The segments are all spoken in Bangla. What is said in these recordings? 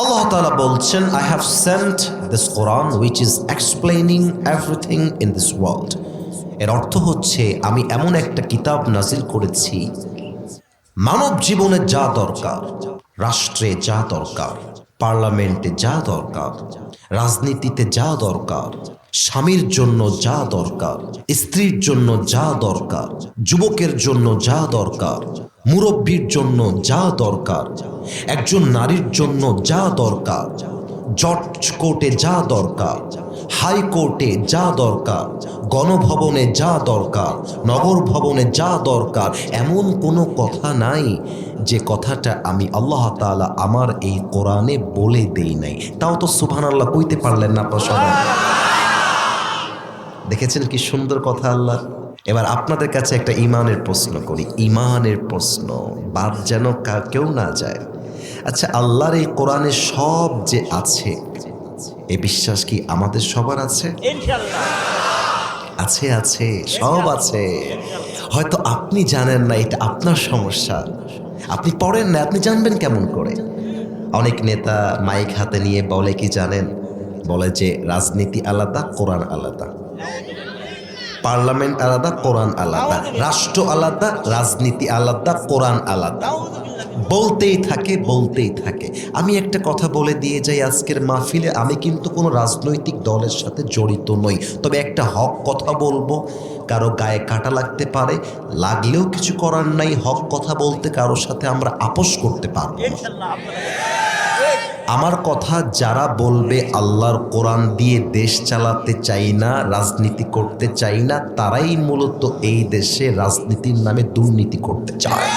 Allah Ta'ala বলছেন, I have sent this Quran which is explaining everything in this world. এর অর্থ হচ্ছে আমি এমন একটা কিতাব নাজিল করেছি, মানব জীবনে যা দরকার, রাষ্ট্রে যা দরকার, পার্লামেন্টে যা দরকার, রাজনীতিতে যা দরকার, স্বামীর জন্য যা দরকার, স্ত্রীর জন্য যা দরকার, যুবকের জন্য যা দরকার, মুরব্বীর জন্য যা দরকার, একজন নারীর জন্য যা দরকার, জজ কোর্টে যা দরকার, হাইকোর্টে যা দরকার, গণভবনে যা দরকার, নগর ভবনে যা দরকার, এমন কোনো কথা নাই যে কথাটা আমি আল্লাহ তাআলা আমার এই কোরআনে বলে দেই নাই। তাও তো সুবহানাল্লাহ কইতে পারলেন না আপনারা সবাই। দেখেছেন কি সুন্দর কথা আল্লাহ। এবার আপনাদের কাছে একটা ইমানের প্রশ্ন করি, ইমানের প্রশ্ন, বাদ যেন কেউ না যায়। আচ্ছা, আল্লাহর এই কোরআনে সব যে আছে, এই বিশ্বাস কি আমাদের সবার আছে? ইনশাআল্লাহ আছে, আছে, সব আছে। হয়তো আপনি জানেন না, এটা আপনার সমস্যা। আপনি পড়েন না, আপনি জানবেন কেমন করে? অনেক নেতা মাইক হাতে নিয়ে বলে কি জানেন? বলে যে রাজনীতি আলাদা, কোরআন আলাদা, পার্লামেন্ট আলাদা, কোরআন আলাদা, রাষ্ট্র আলাদা, রাজনীতি আলাদা, কোরআন আলাদা। বলতেই থাকে, বলতেই থাকে। আমি একটা কথা বলে দিয়ে যাই আজকের মাহফিলে, আমি কিন্তু কোনো রাজনৈতিক দলের সাথে জড়িত নই, তবে একটা হক কথা বলবো। কারো গায়ে কাটা লাগতে পারে, লাগলেও কিছু করার নাই। হক কথা বলতে কারোর সাথে আমরা আপোষ করতে পারবো না। ইনশাআল্লাহ আমার কথা যারা বলবে আল্লাহর কোরআন দিয়ে দেশ চালাতে চাই না, রাজনীতি করতে চাই না, তারাই মূলত এই দেশে রাজনীতির নামে দুর্নীতি করতে চায়।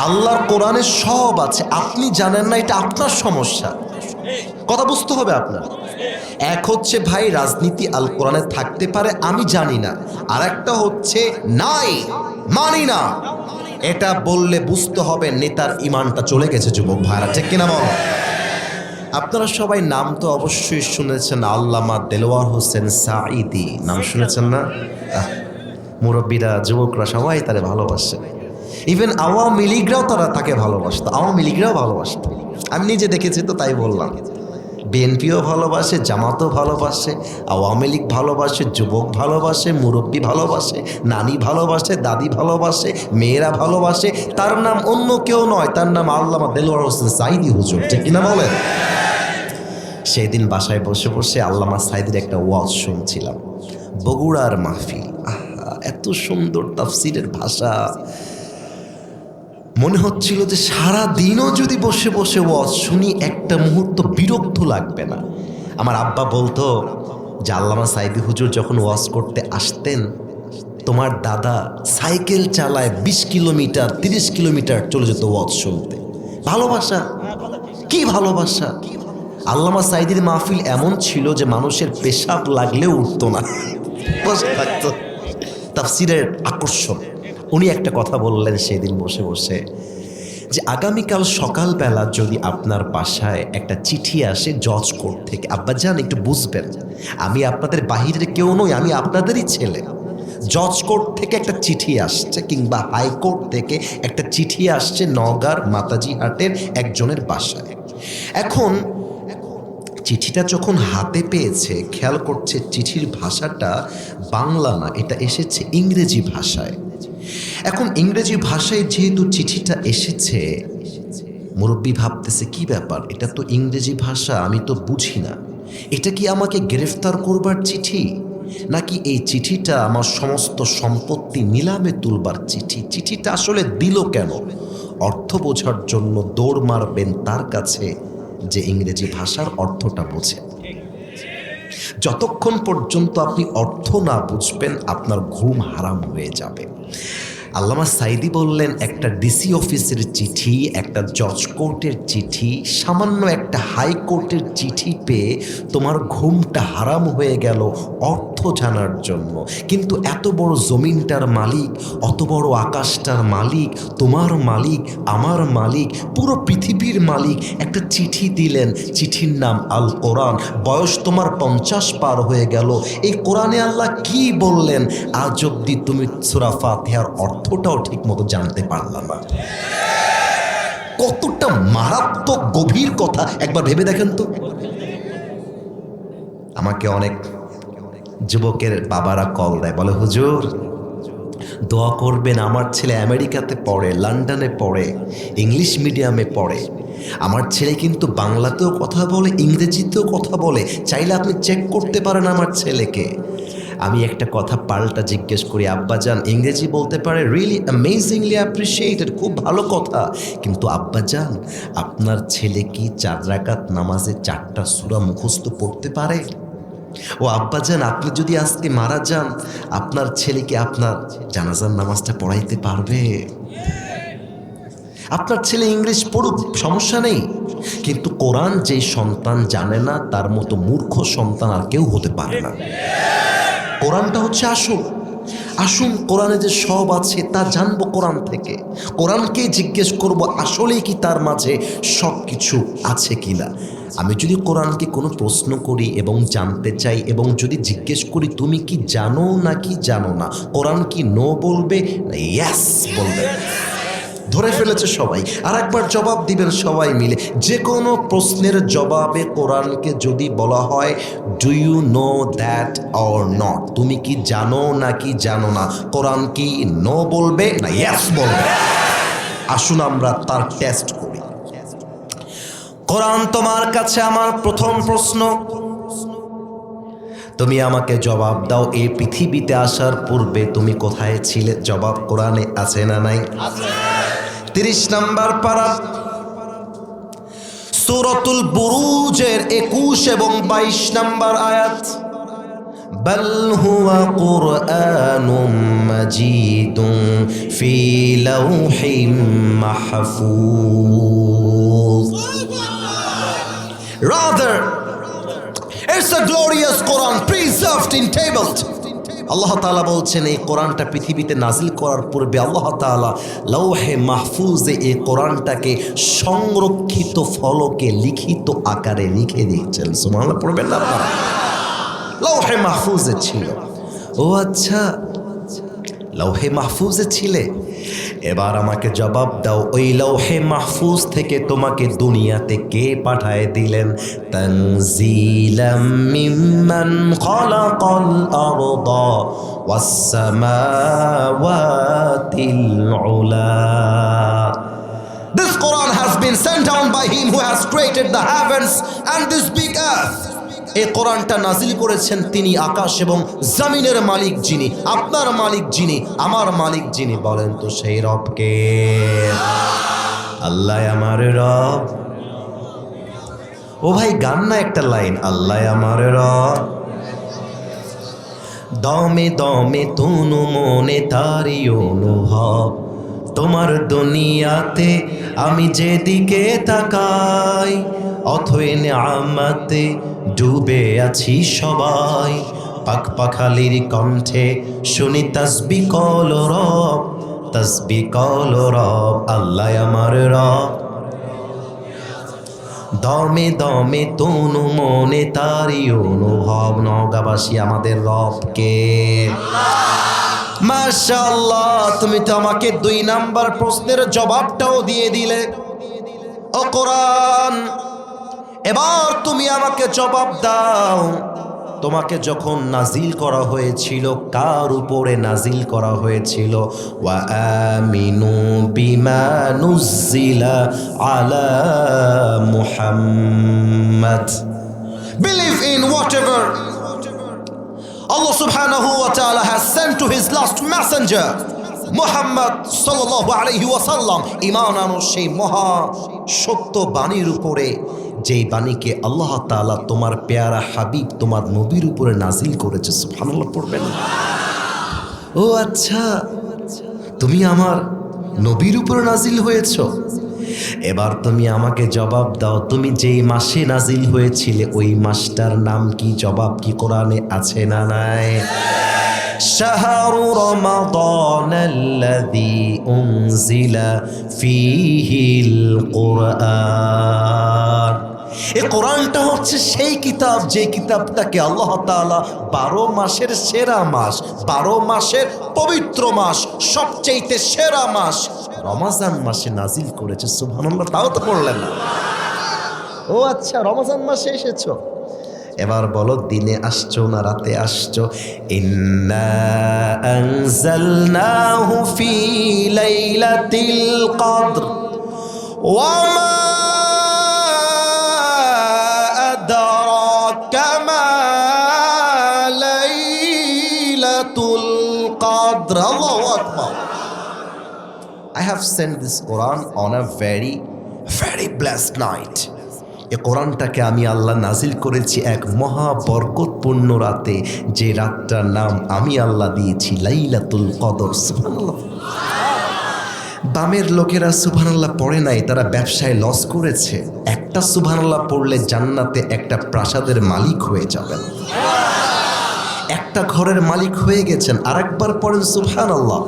আল্লাহর কোরআনে সব আছে, আপনি জানেন না, এটা আপনার সমস্যা। কথা বুঝতে হবে আপনার। এক হচ্ছে ভাই রাজনীতি আল কোরআনে থাকতে পারে, আমি জানি না। আর একটা হচ্ছে নাই, মানি না। এটা বললে বুঝতে হবে নেতার ইমানটা চলে গেছে। যুবক ভাইরা, ঠিক কিনা বল? আপনারা সবাই নাম তো অবশ্যই শুনেছেন, আল্লামা দেলোয়ার হোসেন সাঈদী নাম শুনেছেন না? মুরব্বীরা, যুবকরা সবাই তারে ভালোবাসে। ইভেন আওয়ামী লীগরাও তাকে ভালোবাসতো, আওয়ামী লীগরাও ভালোবাসতো। আমি নিজে দেখেছি তো তাই বললাম। বিএনপিও ভালোবাসে, জামাতও ভালোবাসে, আওয়ামী লীগ ভালোবাসে, যুবক ভালোবাসে, মুরব্বী ভালোবাসে, নানি ভালোবাসে, দাদি ভালোবাসে, মেয়েরা ভালোবাসে। তার নাম অন্য কেউ নয়, তার নাম আল্লামা দেলোয়ার হোসেন সাঈদী হুজুর, ঠিক কিনা বলেন? সেদিন বাসায় বসে বসে আল্লামা সাঈদীর একটা ওয়াজ শুনছিলাম, বগুড়ার মাহফিল। এত সুন্দর তাফসীরের ভাষা, মনে হচ্ছিল যে সারা দিনও যদি বসে বসে ওয়াজ শুনি একটা মুহূর্ত বিরক্ত লাগবে না। আমার আব্বা বলতো যে আল্লামা সাঈদী হুজুর যখন ওয়াজ করতে আসতেন, তোমার দাদা সাইকেল চালায় 20 কিলোমিটার 30 কিলোমিটার চলে যেত ওয়াজ শুনতে। ভালোবাসা, কি ভালোবাসা! আল্লামা সাঈদীর মাহফিল এমন ছিল যে মানুষের পেশাব লাগলেও উঠতো না, বসে থাকতো। তাফসীরের আকর্ষণ। উনি একটা কথা বললেন সেদিন বসে বসে, যে আগামীকাল সকালবেলা যদি আপনার বাসায় একটা চিঠি আসে জজ কোর্ট থেকে, আব্বা জান একটু বুঝবেন, আমি আপনাদের বাহিরের কেউ নই, আমি আপনাদেরই ছেলে। জজ কোর্ট থেকে একটা চিঠি আসছে, কিংবা হাইকোর্ট থেকে একটা চিঠি আসছে নওগাঁর মাতাজি হাটের একজনের বাসায়। এখন চিঠিটা যখন হাতে পেয়েছে, খেয়াল করছে চিঠির ভাষাটা বাংলা না, এটা এসেছে ইংরেজি ভাষায়। এখন ইংরেজি ভাষায় যেহেতু চিঠিটা এসেছে, মুরব্বী ভাবতেছে কি ব্যাপার, এটা তো ইংরেজি ভাষা, আমি তো বুঝি না। এটা কি আমাকে গ্রেফতার করবার চিঠি, নাকি এই চিঠিটা আমার সমস্ত সম্পত্তি নিলামে তুলবার চিঠি? চিঠিটা আসলে দিল কেন? অর্থ বোঝার জন্য দৌড় মারবেন তার কাছে যে ইংরেজি ভাষার অর্থটা বোঝে। যতক্ষণ পর্যন্ত আপনি অর্থ না বুঝবেন, আপনার ঘুম হারাম হয়ে যাবে। আল্লামা সাঈদী বললেন, একটা ডিসি অফিসের চিঠি, একটা জজ কোর্টের চিঠি, সামান্য একটা হাইকোর্টের চিঠি পেয়ে তোমার ঘুমটা হারাম হয়ে গেল অর্থ জানার জন্য। কিন্তু এত বড় জমিনটার মালিক, অত বড় আকাশটার মালিক, তোমার মালিক, আমার মালিক, পুরো পৃথিবীর মালিক একটা চিঠি দিলেন, চিঠির নাম আল কোরআন। বয়স তোমার 50 পার হয়ে গেল, এই কোরআনে আল্লাহ কি বললেন আজ অব্দি তুমি সূরা ফাতিহার অর্থটাও ঠিক মতো জানতে পারলাম না। কতটা মারাত্মক গভীর কথা একবার ভেবে দেখেন তো। আমাকে অনেক যুবকের বাবারা কল দেয়, বলে হুজুর দোয়া করবেন, আমার ছেলে আমেরিকাতে পড়ে, লন্ডনে পড়ে, ইংলিশ মিডিয়ামে পড়ে। আমার ছেলে কিন্তু বাংলাতেও কথা বলে, ইংরেজিতেও কথা বলে, চাইলে আপনি চেক করতে পারেন আমার ছেলেকে। আমি একটা কথা পাল্টা জিজ্ঞেস করি, আব্বাজান ইংরেজি বলতে পারে, রিয়েলি অ্যামেজিংলি অ্যাপ্রিসিয়েটেড, খুব ভালো কথা, কিন্তু আব্বাজান আপনার ছেলে কি 4 রাকাত নামাজে 4টা সূরা মুখস্থ পড়তে পারে? ও আব্বাজান আপনি যদি আজকে মারা যান, আপনার ছেলেকে আপনার জানাজার নামাজটা পড়াইতে পারবে? আপনার ছেলে ইংলিশ পড়ুক, সমস্যা নেই, কিন্তু কোরআন যেই সন্তান জানে না তার মতো মূর্খ সন্তান আর কেউ হতে পারে না। কোরআনটা হচ্ছে আসল। আসুন কোরআনে যে সব আছে তা জানবো কোরআন থেকে। কোরআনকে জিজ্ঞেস করব আসলেই কি তার মাঝে সব কিছু আছে কিনা। আমি যদি কোরআনকে কোনো প্রশ্ন করি এবং জানতে চাই এবং যদি জিজ্ঞেস করি তুমি কি জানো নাকি জানো না, কোরআন কি নো বলবে না ইয়েস বলবে? ধরে ফেলেছে সবাই। আর একবার জবাব দিবেন সবাই মিলে। যে কোনো প্রশ্নের জবাবে কোরআনকে যদি বলা হয় do you know that or not, তুমি কি জানো নাকি জানো না, কোরআন কি নো বলবে না ইয়েস বলবে? আসুন আমরা তার টেস্ট করি। কোরআন তোমার কাছে আমার প্রথম প্রশ্ন, তুমি আমাকে জবাব দাও, এই পৃথিবীতে আসার পূর্বে তুমি কোথায় ছিলে? জবাব কোরআনে আছে না নাই? 30 নম্বর পারা সূরাতুল বুরুজের 21 এবং 22 নম্বর আয়াত, বাল হুয়া কুরআনুম মাজিদুন ফি লাউহিম Mahfuz. Rather, it's a glorious Quran preserved in tables. আল্লাহ তাআলা বলছেন এই কোরআনটা পৃথিবীতে নাজিল করার পূর্বে আল্লাহ তাআলা লৌহে মাহফুজে এই কোরআনটাকে সংরক্ষিত ফলকে লিখিত আকারে লিখে দিয়েছেন। সুবহানাল্লাহ পড়বেন না আপনারা? লৌহে মাহফুজে ছিল। ও আচ্ছা, লৌহে মাহফুজে ছিলে, এবার আমাকে জবাব দাও ওই লৌহে মাহফুজ থেকে তোমাকে দুনিয়াতে কে পাঠায় দিলেন? তানজিলাম মিম্মান খালাকাল আরদা ওয়াস সামাওয়াতিল উলা। This Quran has been sent down by him who has created the heavens and this big earth. এই কোরআনটা নাজিল করেছেন তিনি আকাশ এবং জমিনের মালিক যিনি, আপনার মালিক যিনি, আমার মালিক যিনি, বলেন তো সেই রব কে? আল্লাহ আমার রব। ও ভাই গান না একটা লাইন, আল্লাহ আমার রব। দমে দমে তনু মনে তারি অনুভব, তোমার দুনিয়াতে আমি যেদিকে তাকাই অথই নিয়ামতে ডুবে আছি সবাই। পাক পাখালির কণ্ঠে শুনি তাসবিহ কল রব, তাসবিহ কল রব, আল্লাহ আমার রব। দমে দমে তনু মনে তারি অনুভব, নওগাঁবাসী আমাদের রবকে। মাশাআল্লাহ, তুমি তো আমাকে 2 নাম্বার প্রশ্নের জবাবটাও দিয়ে দিলে। ও কোরআন, এবার তুমি আমাকে জবাব দাও, তোমাকে যখন নাজিল করা হয়েছিল কার উপরে নাজিল করা হয়েছিল? ওয়া আমিনু বিমা নুজিলা আলা Muhammad, believe in whatever Allah subhanahu wa ta'ala has sent to his last messenger Muhammad sallallahu alayhi wa sallam। ঈমান আনো সেই মহা সত্য বাণীর উপরে, যেই বাণীকে আল্লাহ তাআলা তোমার পেয়ারা হাবিব তোমার নবীর উপরে নাজিল করেছে। সুবহানাল্লাহ পড়বেন। ও আচ্ছা, তুমি আমার নবীর উপরে নাজিল হয়েছো। এবার তুমি আমাকে জবাব দাও, তুমি যেই মাসে নাজিল হয়েছিলে ওই মাসটার নাম কি? জবাব কি কোরআনে আছে না নাই? শাহরু রমাদানাল্লাযী উনজিলা ফীহিল কুরআন। এই কোরআনটা হচ্ছে সেই কিতাব যে কিতাবটাকে আল্লাহ তাআলা 12 মাসের সেরা মাস, 12 মাসের পবিত্র মাস, সবচেয়ে সেরা মাস রমজান মাসে নাজিল করেছে। সুবহানাল্লাহ, তাও তো পড়লেন না। ও আচ্ছা, রমজান মাসে এসেছো। এবার বলো, দিনে আসছো না রাতে আসছো? ইন্না আনজালনাহু ফি লাইলাতিল কদর ওয়া মা আদরাকা মা লাইলাতুল কদর। আল্লাহু আকবার। I have sent this Quran on a very blessed night. এই কোরআনটাকে আমি আল্লাহ নাজিল করেছি এক মহা বরকতপূর্ণ রাতে, যে রাতটার নাম আমি আল্লাহ দিয়েছি লাইলাতুল কদর। সুবহানাল্লাহ। বামের লোকেরা সুবহানাল্লাহ পড়ে নাই, তারা ব্যবসায় লস করেছে। একটা সুবহানাল্লাহ পড়লে জান্নাতে একটা প্রাসাদের মালিক হয়ে যাবেন, একটা ঘরের মালিক হয়ে গেছেন। আরেকবার পড়েন সুবহানাল্লাহ,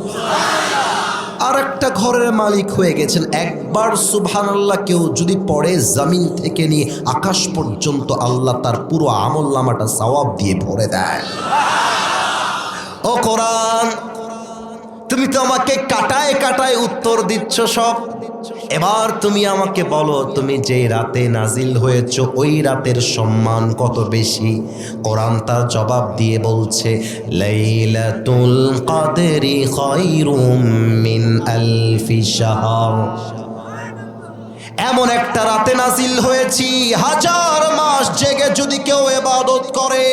আর একটা ঘরের মালিক হয়ে গেছেন। একবার সুবহানাল্লাহ কেউ যদি পড়ে, জমিন থেকে নিয়ে আকাশ পর্যন্ত আল্লাহ তার পুরো আমলনামাটা সওয়াব দিয়ে ভরে দেয়। ও কোরআন, তুমি তো আমাকে কাটায় কাটায় উত্তর দিচ্ছ সব। এবার তুমি আমাকে বলো, তুমি যে রাতে নাজিল হয়েছ ওই রাতের সম্মান কত বেশি? কোরআন তার জবাব দিয়ে বলছে, লাইলাতুল কদরি খায়রুম মিন আলফি শাহর। এমন একটা রাতে নাজিল হয়েছি, 1000 মাস জেগে যদি কেউ ইবাদত করে।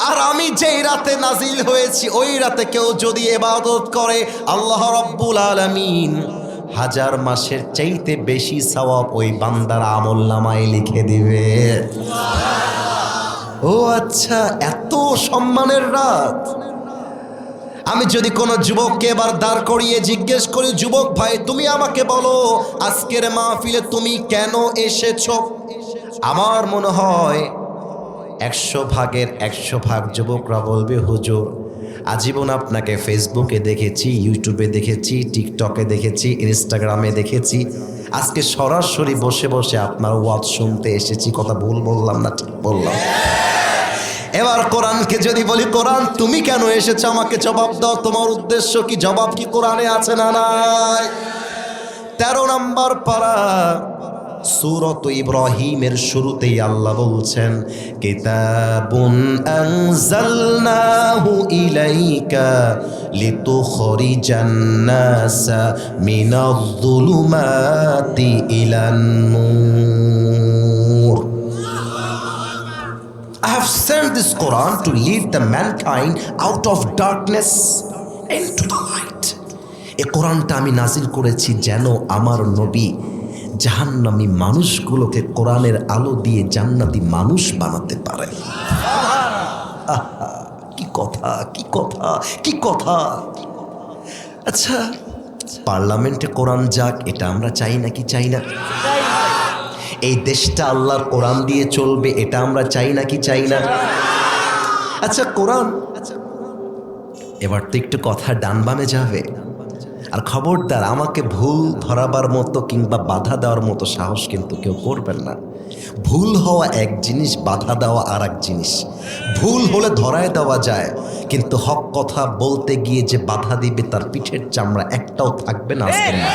আর আমি যেই রাতে নাজিল হয়েছি ওই রাতে কেউ যদি ইবাদত করে, আল্লাহ রাব্বুল আলামিন 1000 মাসের চাইতে বেশি সওয়াব ওই বান্দার আমলনামায় লিখে দিবে। ও আচ্ছা, এত সম্মানের রাত। আমি যদি কোনো যুবককে এবার দাঁড় করিয়ে জিজ্ঞেস করি, যুবক ভাই তুমি আমাকে বলো আজকের মাহফিলে তুমি কেন এসেছো? আমার মনে হয় 100 ভাগের 100 ভাগ যুবকরা বলবে, হুজুর আজীবন আপনাকে ফেসবুকে দেখেছি, ইউটিউবে দেখেছি, টিকটকে দেখেছি, ইনস্টাগ্রামে দেখেছি, আজকে সরাসরি বসে বসে আপনার ওয়াজ শুনতে এসেছি। কথা ভুল বললাম না ঠিক বললাম? এবার কোরআনকে যদি বলি, কোরআন তুমি কেন এসেছো আমাকে জবাব দাও, তোমার উদ্দেশ্য কি? জবাব কি কোরআনে আছে না নাই? 13 নম্বর পারা সূরাত ইব্রাহিমের শুরুতেই আল্লাহ বলছেন, কিতাবুন আনজালনাহু ইলাইকা লিতুখরিজান নাসা মিনায-যুলুমাতি ইলান নূর। I have sent this Quran to lead the mankind out of darkness into the light. এই কোরআনটা আমি নাজিল করেছি যেন আমার নবী জাহান্নামী মানুষগুলোকে কোরআনের আলো দিয়ে জান্নাতি মানুষ বানাতে পারে। কি কথা, কি কথা, কি কথা! আচ্ছা, পার্লামেন্টে কোরআন যাক, এটা আমরা চাই নাকি চাই না? এই দেশটা আল্লাহর কোরআন দিয়ে চলবে, এটা আমরা চাই নাকি চাই না? আচ্ছা কোরআন, এবার তো একটু কথা ডান বামে যাবে। আর খবরদার আমাকে ভুল ধরাবার মতো কিংবা বাধা দেওয়ার মতো সাহস কিন্তু কেউ করবেন না। ভুল হওয়া এক জিনিস, বাধা দেওয়া আর এক জিনিস। ভুল হলে ধরায় দেওয়া যায়, কিন্তু হক কথা বলতে গিয়ে যে বাধা দিবে তার পিঠের চামড়া একটাও থাকবে না আজকের না।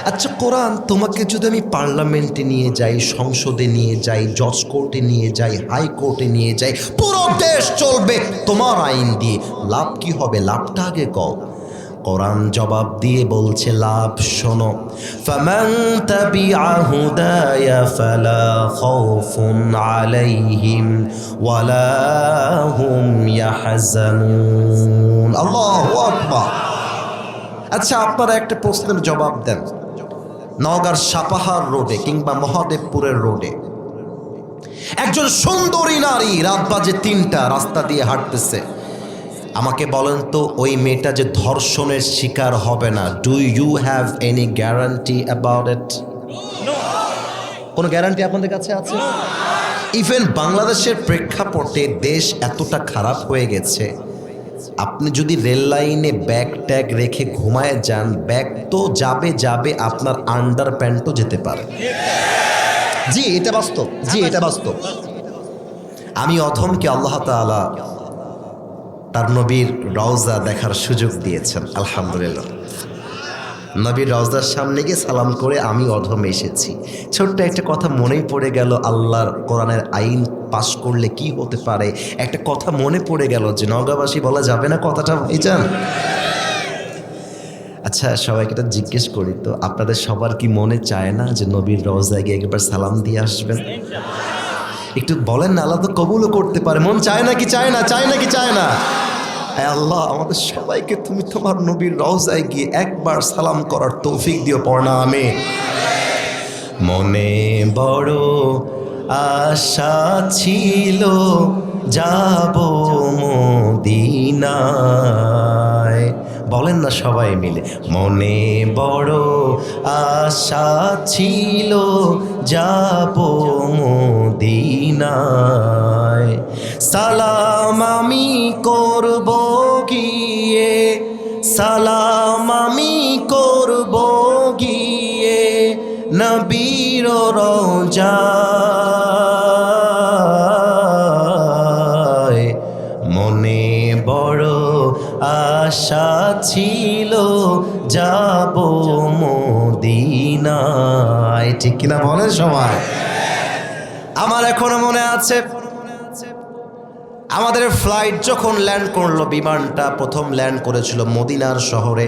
আচ্ছা কোরআন, তোমাকে যদি আমি পার্লামেন্টে নিয়ে যাই, সংসদে নিয়ে যাই, জজ কোর্টে নিয়ে যাই, হাইকোর্টে নিয়ে যাই, পুরো দেশ চলবে তোমার আইন দিয়ে, লাভ কি হবে? লাভটা আগে কও। কোরআন জবাব দিয়ে বলছে, লাভ শোনো, ফামান তাবিআ হুদায়া ফালা খাউফুন আলাইহিম ওয়ালা হুম ইয়াহজানুন। আল্লাহু আকবার। আচ্ছা আপনারা একটা প্রশ্নের জবাব দেন। নওগাঁর সাপাহার রোডে কিংবা মহাদেবপুরের রোডে একজন সুন্দরী নারী রাত বাজে 3টা রাস্তা দিয়ে হাঁটতেছে। আমাকে বলেন তো, ওই মেয়েটা যে ধর্ষণের শিকার হবে না, do you have any guarantee about it? কোনো গ্যারান্টি আপনাদের কাছে আছে? ইভেন বাংলাদেশের প্রেক্ষাপটে দেশ এতটা খারাপ হয়ে গেছে, আপনি যদি রেল লাইনে ব্যাগ ট্যাগ রেখে ঘুমায় যান, ব্যাগ তো যাবে যাবে, আপনার আন্ডার প্যান্টও যেতে পারে। জি এটা বাস্তব, জি এটা বাস্তব। আমি অধমকে আল্লাহ তাআলা তার নবীর রওজা দেখার সুযোগ দিয়েছেন, আলহামদুলিল্লাহ। নবীর রওজার সামনে গিয়ে সালাম করে আমি অধমে এসেছি। ছোট্ট একটা কথা মনেই পড়ে গেল, আল্লাহর কোরআনের আইন পাশ করলে কি হতে পারে। একটা কথা মনে পড়ে গেল যে নওগাঁবাসী বলা যাবে না কথাটা ভাইজান? আচ্ছা সবাইকে এটা জিজ্ঞেস করি তো, আপনাদের সবার কি মনে চায় না যে নবীর রওজায় গিয়ে একবার সালাম দিয়ে আসবেন? একটু বলেন না, আল্লাহ তো কবুলও করতে পারে। মন চায় না কি চায় না? চায় না কি চায় না? আল্লাহ আমাদের সবাইকে তুমি তোমার নবীর রওজায় গিয়ে একবার সালাম করার তৌফিক দিও, পড়না আমিন। মনে বড় আশা ছিল যাব মদিনায়, বলেন না সবাই মিলে। মনে বড় আশা ছিল যাব মদিনায়, সালাম আমি করব গিয়ে, সালাম আমি করব গিয়ে নবীর রওজায়। মনে বড় আশা ছিল যাব মদিনায়, ঠিক কিনা বলেন সবাই? আমার এখনো মনে আছে আমাদের ফ্লাইট যখন ল্যান্ড করলো, বিমানটা প্রথম ল্যান্ড করেছিল মদিনার শহরে।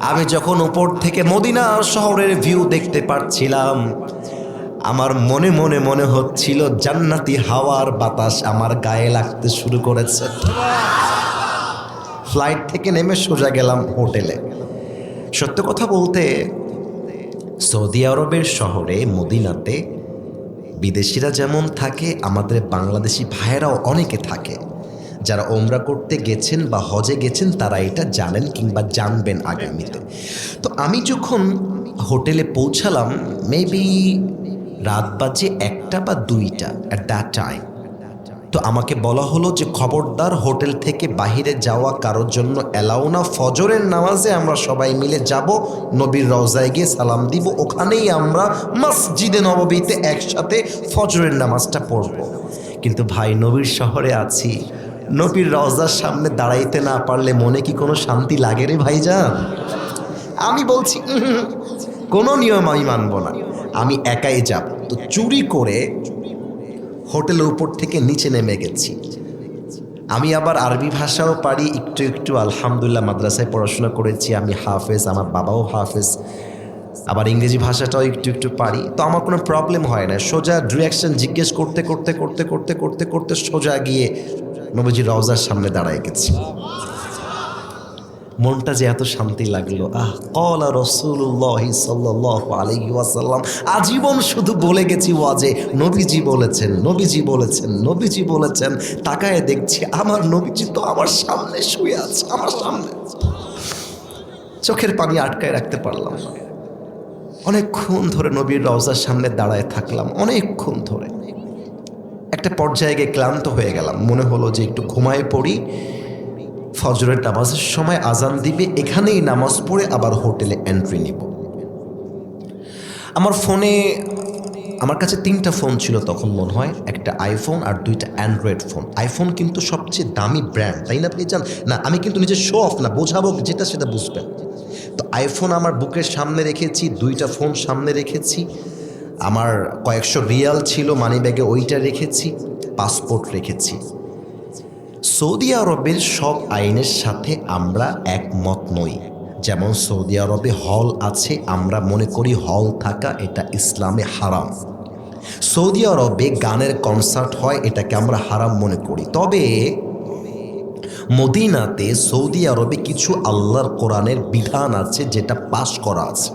আমি যখন উপর থেকে মদিনার শহরের ভিউ দেখতে পাচ্ছিলাম, আমার মনে মনে মনে হচ্ছিল জান্নাতি হাওয়ার বাতাস আমার গায়ে লাগতে শুরু করেছে। ফ্লাইট থেকে নেমে সোজা গেলাম হোটেলে। সত্য কথা বলতে সৌদি আরবের শহরে মদিনাতে বিদেশিরা যেমন থাকে, আমাদের বাংলাদেশি ভাইয়েরাও অনেকে থাকে। যারা ওমরা করতে গেছেন বা হজে গেছেন তারা এটা জানেন কিংবা জানবেন আগামীতে। তো আমি যখন হোটেলে পৌঁছালাম, মেবি রাত বাজে 1টা বা 2টা অ্যাট দ্যাট টাইম। তো আমাকে বলা হলো যে খবরদার হোটেল থেকে বাহিরে যাওয়া কারোর জন্য অ্যালাউ না, ফজরের নামাজে আমরা সবাই মিলে যাব, নবীর রওজায় গিয়ে সালাম দিব, ওখানেই আমরা মসজিদে নববীতে একসাথে ফজরের নামাজটা পড়ব। কিন্তু ভাই নবীর শহরে আছি, নবীর রওজার সামনে দাঁড়াইতে না পারলে মনে কি কোনো শান্তি লাগে রে ভাইজান? আমি বলছি কোনো নিয়ম আমি মানব না, আমি একাই যাব। তো চুরি করে হোটেলের উপর থেকে নিচে নেমে গেছি। আমি আবার আরবি ভাষাও পারি একটু একটু, আলহামদুলিল্লাহ মাদ্রাসায় পড়াশোনা করেছি, আমি হাফেজ, আমার বাবাও হাফেজ, আবার ইংরেজি ভাষাটাও একটু একটু পারি। তো আমার কোনো প্রবলেম হয় না, সোজা ডিরেকশন জিজ্ঞেস করতে করতে করতে করতে করতে করতে সোজা গিয়ে নবীজির রওজার সামনে দাঁড়ায় গেছি। মনটা যে এত শান্তি লাগলো। ক্বালা রাসূলুল্লাহ সাল্লাল্লাহু আলাইহি ওয়াসাল্লাম, আজীবন শুধু বলে গেছি ওয়াজে নবীজি বলেছেন, নবীজি বলেছেন, নবীজি বলেছেন। তাকায় দেখছি আমার নবীজি তো আমার সামনে শুয়ে আছে, আমার সামনে। চোখের পানি আটকায় রাখতে পারলাম না। অনেকক্ষণ ধরে নবীর রওজার সামনে দাঁড়ায় থাকলাম, অনেকক্ষণ ধরে। একটা পর্যায়ে গিয়ে ক্লান্ত হয়ে গেলাম, মনে হলো যে একটু ঘুমায় পড়ি। ফজরের নামাজের সময় আজান দিবে, এখানেই নামাজ পড়ে আবার হোটেলে এন্ট্রি নিব। আমার ফোনে, আমার কাছে 3টা ফোন ছিল তখন মনে হয়, একটা আইফোন আর 2টা অ্যান্ড্রয়েড ফোন। আইফোন কিন্তু সবচেয়ে দামি ব্র্যান্ড, তাই না? আপনি জান না, আমি কিন্তু নিজে শো অফ না, বোঝাবো যেটা সেটা বুঝবেন। তো আইফোন আমার বুকের সামনে রেখেছি, 2টা ফোন সামনে রেখেছি, আমার কয়েকশো রিয়াল ছিল মানি ব্যাগে, ওইটা রেখেছি, পাসপোর্ট রেখেছি। সৌদি আরবের সব আইনের সাথে আমরা একমত নই। যেমন সৌদি আরবে হল আছে, আমরা মনে করি হল থাকা এটা ইসলামে হারাম। সৌদি আরবে গানের কনসার্ট হয়, এটাকে আমরা হারাম মনে করি। তবে মদিনাতে সৌদি আরবে কিছু আল্লাহর কোরআনের বিধান আছে যেটা পাশ করা আছে।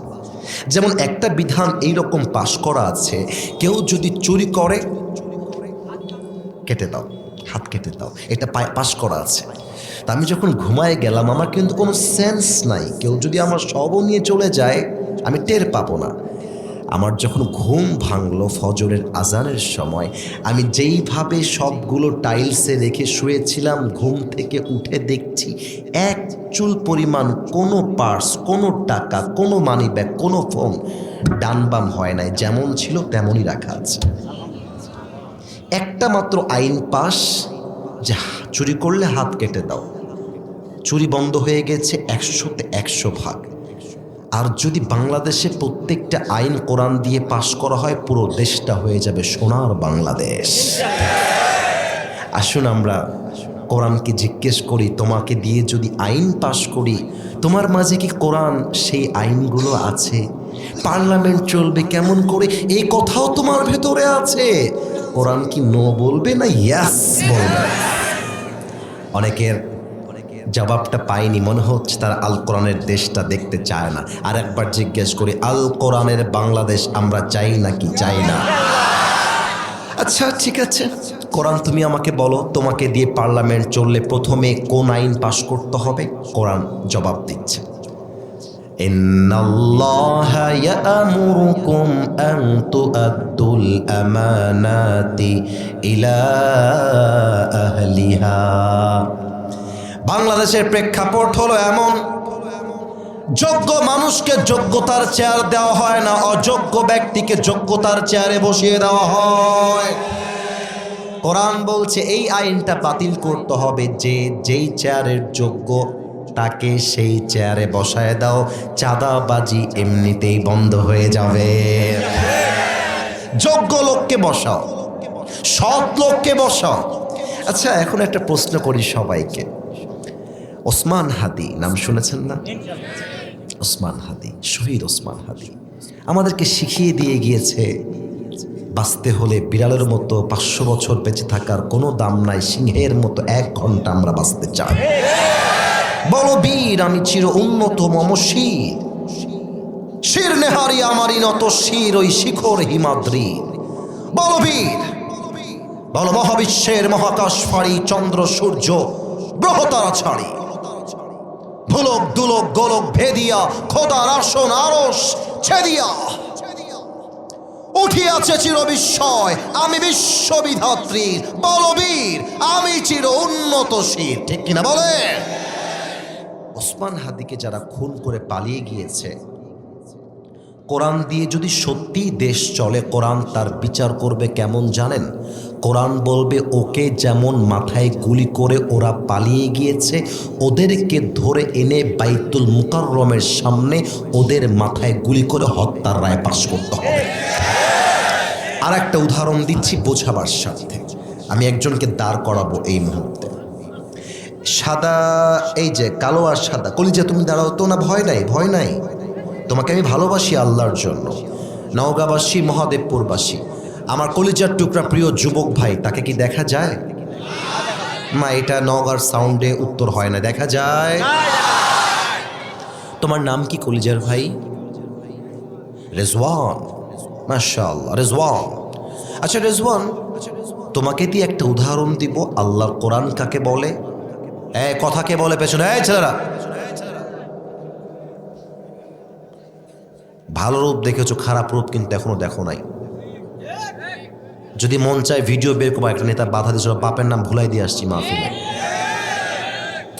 যেমন একটা বিধান এইরকম পাশ করা আছে, কেউ যদি চুরি করে কেটে দাও, হাত কেটে দাও, এটা পাশ করা আছে। তা আমি যখন ঘুমায় গেলাম, আমার কিন্তু কোনো সেন্স নাই, কেউ যদি আমার সবও নিয়ে চলে যায় আমি টের পাবো না। আমার যখন ঘুম ভাঙলো ফজরের আজানের সময়, আমি যেইভাবে সবগুলো টাইলসে রেখে শুয়েছিলাম, ঘুম থেকে উঠে দেখছি এক চুল পরিমাণ কোনো পার্স, কোনো টাকা, কোনো মানি ব্যাগ, কোনো ফোন ডান বাম হয় নাই, যেমন ছিল তেমনই রাখা আছে। একটা মাত্র আইন পাস যে চুরি করলে হাত কেটে দাও, চুরি বন্ধ হয়ে গেছে 100-তে 100 ভাগ। আর যদি বাংলাদেশে প্রত্যেকটা আইন কোরআন দিয়ে পাশ করা হয়, পুরো দেশটা হয়ে যাবে সোনার বাংলাদেশ। আসুন আমরা কোরআনকে জিজ্ঞেস করি, তোমাকে দিয়ে যদি আইন পাশ করি, তোমার মাঝে কি কোরআন সেই আইনগুলো আছে? পার্লামেন্ট চলবে কেমন করে, এই কথাও তোমার ভেতরে আছে? কোরআন কি নো বলবে না ইয়াস বলবে? অনেকের জবাবটা পাইনি, মনে হচ্ছে তারা আল কোরআনের দেশটা দেখতে চায় না। আর একবার জিজ্ঞেস করি, আল কোরআনের বাংলাদেশ আমরা চাই নাকি চাই না? আচ্ছা ঠিক আছে, কোরআন তুমি আমাকে বলো, তোমাকে দিয়ে পার্লামেন্ট চললে প্রথমে কোন আইন পাশ করতে হবে? কোরআন জবাব দিচ্ছে, ইন্নাল্লাহা ইয়া'মুরুকুম আন তুআদ্দুল আমানাতি ইলা আহলিহা। বাংলাদেশের প্রেক্ষাপট হলো এমন, যোগ্য মানুষকে যোগ্যতার চেয়ার দেওয়া হয় না, অযোগ্য ব্যক্তিকে যোগ্যতার চেয়ারে বসিয়ে দেওয়া হয়। কোরআন বলছে এই আইনটা বাতিল করতে হবে, যে যেই চেয়ারের যোগ্য তাকে সেই চেয়ারে বসায় দাও, চাঁদাবাজি এমনিতেই বন্ধ হয়ে যাবে। যোগ্য লোককে বসাও, সৎ লোককে বসাও। আচ্ছা এখন একটা প্রশ্ন করি সবাইকে, ওসমান হাদি নাম শুনেছেন না? ওসমান হাদি, শহীদ ওসমান হাদি আমাদেরকে শিখিয়ে দিয়ে গিয়েছে, বাঁচতে হলে বিড়ালের মতো 500 বছর বেঁচে থাকার কোনো দাম নাই, সিংহের মতো 1 ঘন্টা আমরা বাঁচতে চাই। বলো বীর আমি চির উন্নত মম শির, শির নেহারি আমারই নত শির ওই শিখর হিমাদ্রি। বলো বীর, বলো মহাবিশ্বের মহাকাশ ফাড়ি, চন্দ্র সূর্য গ্রহতারা ছাড়ি, ভুলক দুলক গোলক ভেদিয়া, খোদার আসন আরশ ছেদিয়া উঠিয়াছে চির বিস্ময়, আমি বিশ্ববিধাত্রীর। বলো বীর আমি চির উন্নত শির। ঠিক কিনা বলে? ওসমান হাদিকে যারা খুন করে পালিয়ে গিয়েছে, কোরআন দিয়ে যদি সত্যি দেশ চলে, কোরআন তার বিচার করবে কেমন জানেন? কোরআন বলবে ওকে যেমন মাথায় গুলি করে ওরা পালিয়ে গিয়েছে, ওদেরকে ধরে এনে বাইতুল মুকাররমের সামনে ওদের মাথায় গুলি করে হত্যার রায় পাশ করতে হবে। আর একটা উদাহরণ দিচ্ছি বোঝাবার সাথে, আমি একজনকে দাঁড় করাবো এই মুহূর্তে, সাদা, এই যে কালো আর সাদা, কলিজা তুমি দাঁড়াও তো না, ভয় নাই, ভয় নাই, তোমাকে আমি ভালোবাসি আল্লাহর জন্য। নওগাঁবাসী, মহাদেবপুরবাসী, আমার কলিজার টুকরা প্রিয় যুবক ভাই, তাকে কি দেখা যায়? মা এটা নওগাঁর সাউন্ডে উত্তর হয় না, দেখা যায়। তোমার নাম কি কলিজার ভাই? রেজওয়ান, মাশাআল্লাহ রেজওয়ান। আচ্ছা রেজওয়ান, তোমাকে দিয়ে একটা উদাহরণ দিব, আল্লাহর কোরআন কাকে বলে? কথাকে বলে পেছনে, ছেলেরা ভালো রূপ দেখেছো, খারাপ রূপ কিন্তু এখনো দেখো নাই। যদি মন চায় ভিডিও বের করবো, একটা নেতা বাধা দিয়েছিল, বাপের নাম ভুলাই দিয়ে আসছি মাহফিলে,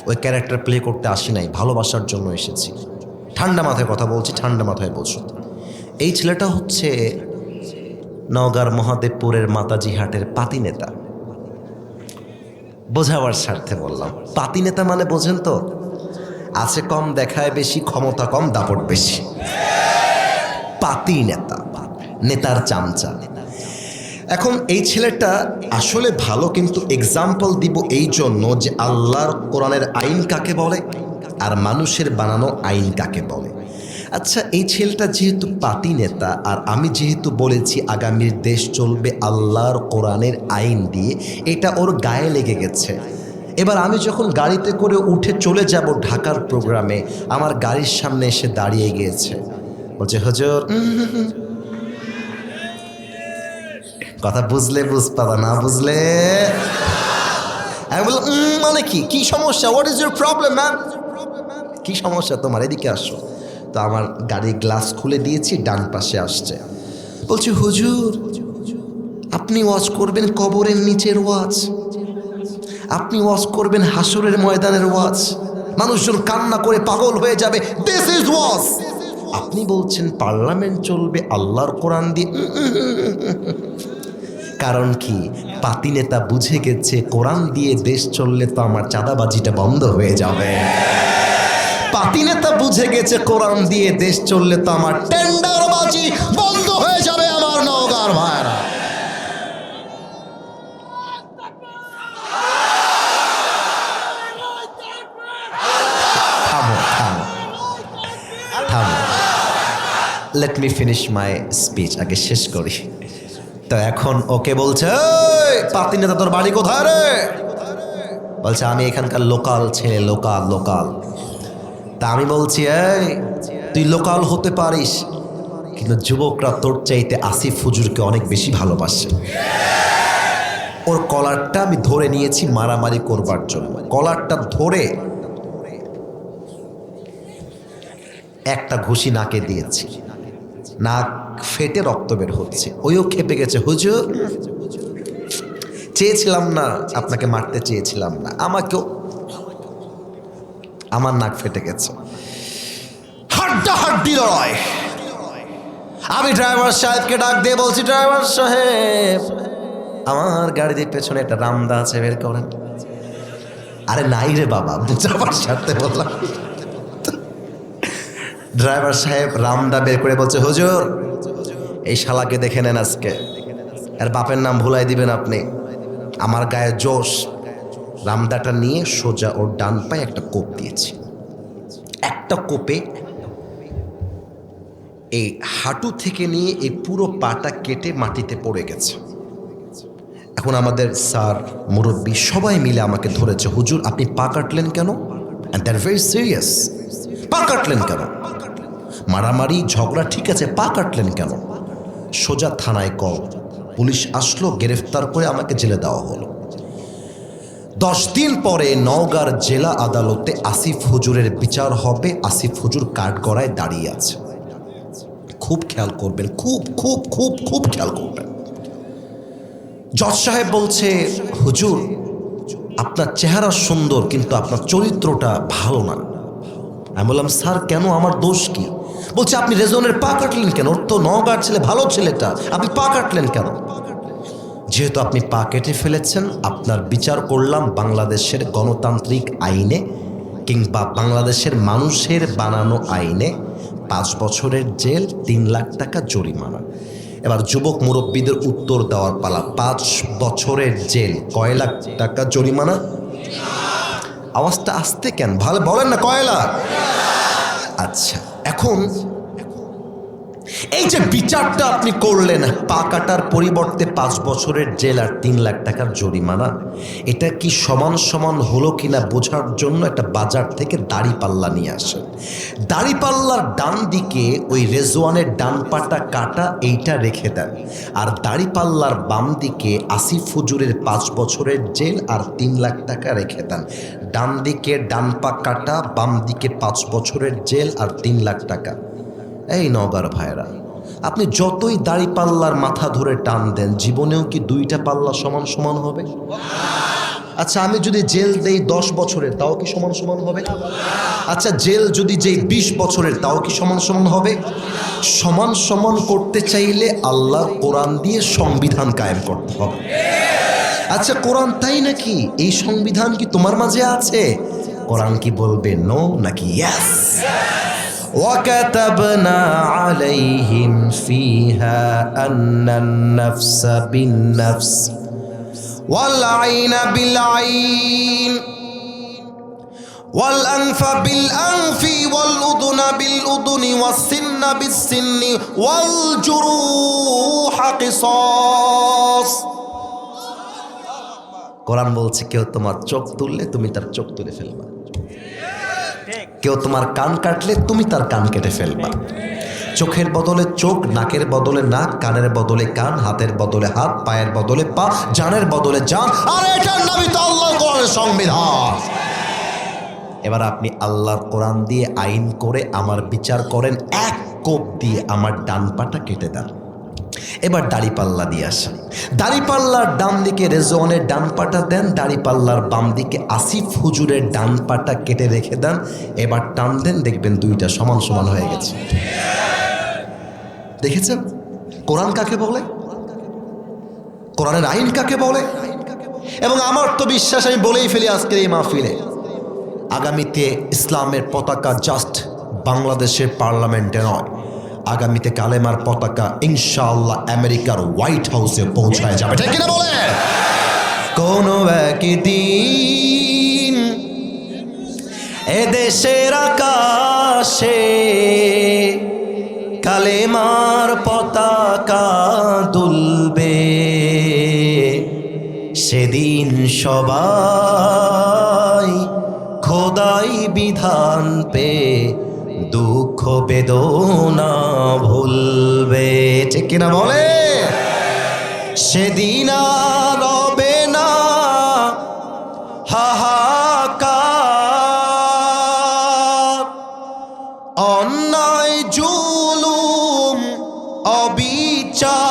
ওই ক্যারেক্টার প্লে করতে আসি নাই, ভালোবাসার জন্য এসেছি। ঠান্ডা মাথায় কথা বলছি, ঠান্ডা মাথায় বলছো। এই ছেলেটা হচ্ছে নওগাঁর মহাদেবপুরের মাতাজি হাটের পাতি নেতা। বোঝাবার স্বার্থে বললাম, পাতি নেতা মানে বোঝেন তো, আছে কম, দেখায় বেশি, ক্ষমতা কম, দাপট বেশি। পাতি নেতা, নেতার চামচা। এখন এই ছেলেটা আসলে ভালো, কিন্তু এক্সাম্পল দিব এই জন্য যে আল্লাহর কোরআনের আইন কাকে বলে আর মানুষের বানানো আইন কাকে বলে। আচ্ছা এই ছেলেটা যেহেতু পাতি নেতা, আর আমি যেহেতু বলেছি আগামীর দেশ চলবে আল্লাহর কোরআনের আইন দিয়ে, এটা ওর গায়ে লেগে গেছে। এবার আমি যখন গাড়িতে করে উঠে চলে যাব ঢাকার প্রোগ্রামে, আমার গাড়ির সামনে এসে দাঁড়িয়ে গিয়েছে, বলছে হুজুর, কথা বুঝলে বুঝপাবা, না বুঝলে আমি বললাম মানে কি সমস্যা, what is your problem ma'am, কি সমস্যা তোমার, এদিকে আসো। তো আমার গাড়ির গ্লাস খুলে দিয়েছি, ডান পাশে আসছে, বলছি হুজুর আপনি ওয়াজ করবেন কবরের নিচের ওয়াজ, আপনি ওয়াজ করবেন হাসরের ময়দানের ওয়াজ, মানুষজন কান্না করে পাগল হয়ে যাবে, দিস ইজ ওয়াজ। আপনি বলছেন পার্লামেন্ট চলবে আল্লাহর কোরআন দিয়ে। কারণ কি, পাতি নেতা বুঝে গেছে কোরআন দিয়ে দেশ চললে তো আমার চাঁদাবাজিটা বন্ধ হয়ে যাবে। পাতি নেতা বুঝে গেছে কোরআন দিয়ে দেশ চললে তো আমার টেন্ডারবাজি বন্ধ হয়ে যাবে আমার নওগাঁর ভাইরা। থামো থামো থামো, let me finish my speech, আগে শেষ করি। তো এখন ওকে বলছে, পাতি নেতা তোর বাড়ি কোথায় রে? বলছে আমি এখানকার লোকাল ছেলে, লোকাল লোকাল। তা আমি বলছি, এই তুই লোকাল হতে পারিস, কিন্তু যুবকরা তোর চাইতে আসিফ হুজুরকে অনেক বেশি ভালোবাসে। ওর কলারটা আমি ধরে নিয়েছি মারামারি করবার জন্য। কলারটা ধরে একটা ঘুষি নাকে দিয়েছি, নাক ফেটে রক্ত বের হচ্ছে। ওইও খেপে গেছে, হুজুর চেয়েছিলাম না, আপনাকে মারতে চেয়েছিলাম না, আমাকেও, আমার নাক ফেটে গেছে। হাড্ডাহাড্ডি লড়াই। আমি ড্রাইভার সাহেবকে ডাক দিয়ে বলছি, ড্রাইভার সাহেব আমার গাড়ির পেছনে একটা রামদা আছে, বের করেন। আরে নাই রে বাবা, বুঝাবার সাথে বললাম। ড্রাইভার সাহেব রামদা বের করে বলছে, হুজুর এই শালাকে দেখে নেন, আজকে আর বাপের নাম ভুলাই দিবেন আপনি। আমার গায়ে জোশ। রামদাটা নিয়ে সোজা ওর ডান পায়ে একটা কোপ দিয়েছি। একটা কোপে এই হাঁটু থেকে নিয়ে এই পুরো পাটা কেটে মাটিতে পড়ে গেছে। এখন আমাদের স্যার, মুরব্বী সবাই মিলে আমাকে ধরেছে, হুজুর আপনি পা কাটলেন কেন? And that very serious. পা কাটলেন কেন? মারামারি ঝগড়া ঠিক আছে, পা কাটলেন কেন? সোজা থানায় কল। পুলিশ আসলো, গ্রেফতার করে আমাকে জেলে দেওয়া হলো। 10 দিন পরে নওগাঁর জেলা আদালতে আসিফ হুজুরের বিচার হবে। আসিফ হুজুর কাঠগড়ায় দাঁড়িয়ে আছে। খুব খেয়াল করবেন, খুব খুব খুব খুব খেয়াল করবেন। জজ সাহেব বলছে, হুজুর আপনার চেহারা সুন্দর কিন্তু আপনার চরিত্রটা ভালো না। আমি বললাম, স্যার কেন, আমার দোষ কি? বলছে আপনি রেজনের পা কাটলেন কেন? ওর তো নওগাঁর ছেলে, ভালো ছেলেটা, আপনি পা কাটলেন কেন? যেহেতু আপনি পা কেটে ফেলেছেন, আপনার বিচার করলাম বাংলাদেশের গণতান্ত্রিক আইনে কিংবা বাংলাদেশের মানুষের বানানো আইনে 5 বছরের জেল, 3 লাখ টাকা জরিমানা। এবার যুবক মুরব্বীদের উত্তর দেওয়ার পালা। 5 বছরের জেল, কয় লাখ টাকা জরিমানা? আওয়াজটা আসতে কেন, ভালো বলেন না, কয় লাখ? আচ্ছা, এখন এই যে বিচারটা আপনি করলেন, পা কাটার পরিবর্তে 5 বছরের জেল আর 3 লাখ টাকার জরিমানা, এটা কি সমান সমান হলো কিনা বোঝার জন্য একটা বাজার থেকে দাড়িপাল্লা নিয়ে আসেন। দাড়িপাল্লার ডান দিকে ওই রেজওয়ানের ডান পাটা কাটা, এইটা রেখে দেন। আর দাড়িপাল্লার বাম দিকে আসিফ হুজুরের 5 বছরের জেল আর 3 লাখ টাকা রেখে দেন। ডান দিকে ডান পা কাটা, বাম দিকে 5 বছরের জেল আর 3 লাখ টাকা। এই নওগাঁর ভাইরা, আপনি যতই দাড়ি পাল্লার মাথা ধরে টান দেন, জীবনেও কি 2টা পাল্লা সমান সমান হবে? আচ্ছা, আমি যদি জেল দেই 10 বছরের, তাও কি সমান সমান হবে? আচ্ছা, জেল যদি যেই 20 বছরের, তাও কি সমান সমান হবে? সমান সমান করতে চাইলে আল্লাহর কোরআন দিয়ে সংবিধান কায়েম করতে হবে। আচ্ছা, কোরআন তাই নাকি? এই সংবিধান কি তোমার মাঝে আছে? কোরআন কি বলবে নো নাকি ইয়েস? وكتبنا عليهم فيها أن النفس بالنفس والعين بالعين والأنف بالأنف والأذن بالأذن والسن بالسن والجروح قصاص। কোরআন বলছে, কেউ তোমার চোখ তুললে তুমি তার চোখ তুলে ফেলবা, কেউ তোমার কান কাটলে তুমি তার কান কেটে ফেলবা। চোখের বদলে চোখ, নাকের বদলে নাক, কানের বদলে কান, হাতের বদলে হাত, পায়ের বদলে পা, জানের বদলে জান। আর এটার নামই তো আল্লাহর কোরআনের সংবিধান। এবার আপনি আল্লাহর কোরআন দিয়ে আইন করে আমার বিচার করেন, এক কোপ দিয়ে আমার ডান পাটা কেটে দেন। এবার দাড়িপাল্লা দিয়ে আসেন। দাড়িপাল্লার ডান দিকে রেজওয়ানের ডান পাটা দেন, দাড়িপাল্লার বাম দিকে আসিফ হুজুরের ডান পাটা কেটে রেখে দেন। এবার টান দেন, দেখবেন 2টা সমান সমান হয়ে গেছে। দেখেছেন কোরআন কাকে বলে, কোরআনের আইন কাকে বলে? এবং আমার তো বিশ্বাস, আমি বলেই ফেলি আজকের এই মাহফিলে, আগামীতে ইসলামের পতাকা জাস্ট বাংলাদেশের পার্লামেন্টে নয়, আগামীতে কালেমার পতাকা ইনশাআল্লাহ আমেরিকার হোয়াইট হাউসে পৌঁছায় যাবে, ঠিক কিনা বলে? কোনো একদিন এদেশের আকাশে কালেমার পতাকা দুলবে, সেদিন সবাই খোদাই বিধান পে দুঃখ বেদনা ভুলবে, ঠিক কিনা বলে? সেদিন আর রবে না হাহাকার, অন্যায় জুলুম অবিচার,